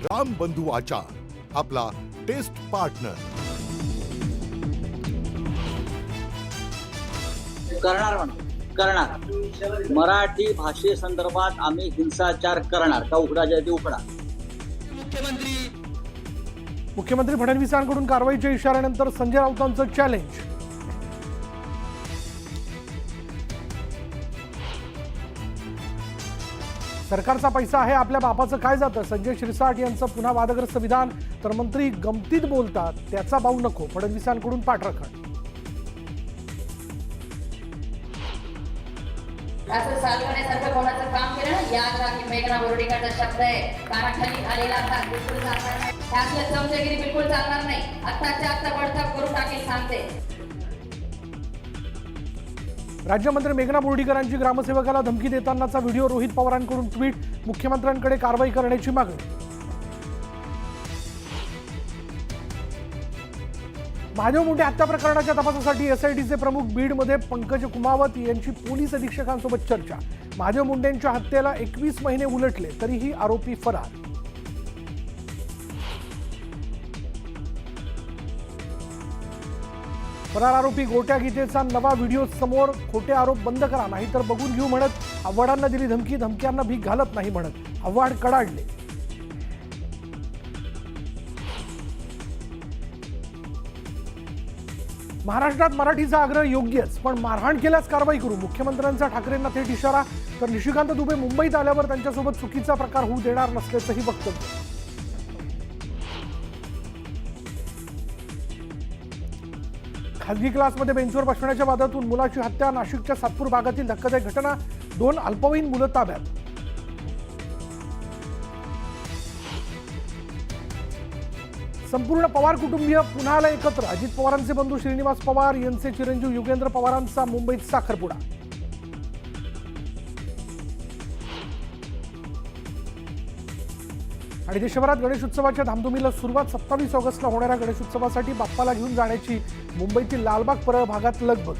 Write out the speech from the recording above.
राम बंधू आचार आपला टेस्ट पार्टनर। करणार मराठी भाषेसंदर्भात आम्ही हिंसाचार करणार का उघडाच्या ते उघडा। मुख्यमंत्री फडणवीसांकडून कारवाईच्या इशाऱ्यानंतर संजय राऊतांचं चॅलेंज। सरकारचा पैसा आहे, आपल्या बापाचं काय जातं? संजय शिरसाट यांचं पुन्हा वादग्रस्त विधान, तर मंत्री गमतीत बोलतात त्याचा बाऊ नको, फडणवीसांकडून पाठराखण। असं चालवण्यासारखं कोणाचं काम केलं याद राखी मेघना बोर्डीकरचा शब्द आहे, कानाखाली झालेला आता बिलकुल चालणार नाही, त्यातलं चमचगिरी बिलकुल चालणार नाही, आत्ताच्या आत्ता बडतप करून टाकेल सांगते। राज्यमंत्री मेघना बोर्डीकरांची ग्रामसेवकाला धमकी देतानाचा व्हिडिओ, रोहित पवारांकडून ट्विट, मुख्यमंत्र्यांकडे कारवाई करण्याची मागणी। महादेव मुंडे हत्या प्रकरणाच्या तपासासाठी एसआयटीचे प्रमुख बीडमध्ये पंकज कुमावत यांची पोलीस अधीक्षकांसोबत चर्चा। महादेव मुंडेंच्या हत्येला 21 महिने उलटले तरीही आरोपी फरार। फरार आरोपी गोट्या गीतेचा नवा व्हिडिओ समोर, खोटे आरोप बंद करा नाहीतर बघून घेऊ म्हणत आव्हाडांना दिली धमकी, धमक्यांना भीक घालत नाही म्हणत आव्हाड कडाडले। महाराष्ट्रात मराठीचा आग्रह योग्यच, पण मारहाण केल्यास कारवाई करू, मुख्यमंत्र्यांचा ठाकरेंना थेट इशारा। तर निशिकांत दुबे मुंबईत आल्यावर त्यांच्यासोबत चुकीचा प्रकार होऊ देणार नसल्याचंही वक्तव्य। खासगी क्लासमध्ये बेंचवर बसण्याच्या वादातून मुलाची हत्या, नाशिकच्या सातपूर भागातील धक्कादायक घटना, 2 अल्पवयीन मुलं ताब्यात। संपूर्ण पवार कुटुंबीय पुन्हा आलं एकत्र, अजित पवारांचे बंधू श्रीनिवास पवार यांचे चिरंजीव युगेंद्र पवारांचा मुंबईत साखरपुडा। आणि देशभरात गणेशोत्सवाच्या धामधुमीला सुरुवात, 27 ऑगस्टला होणाऱ्या गणेशोत्सवासाठी बाप्पाला घेऊन जाण्याची मुंबईतील लालबाग परळ भागात लगबग।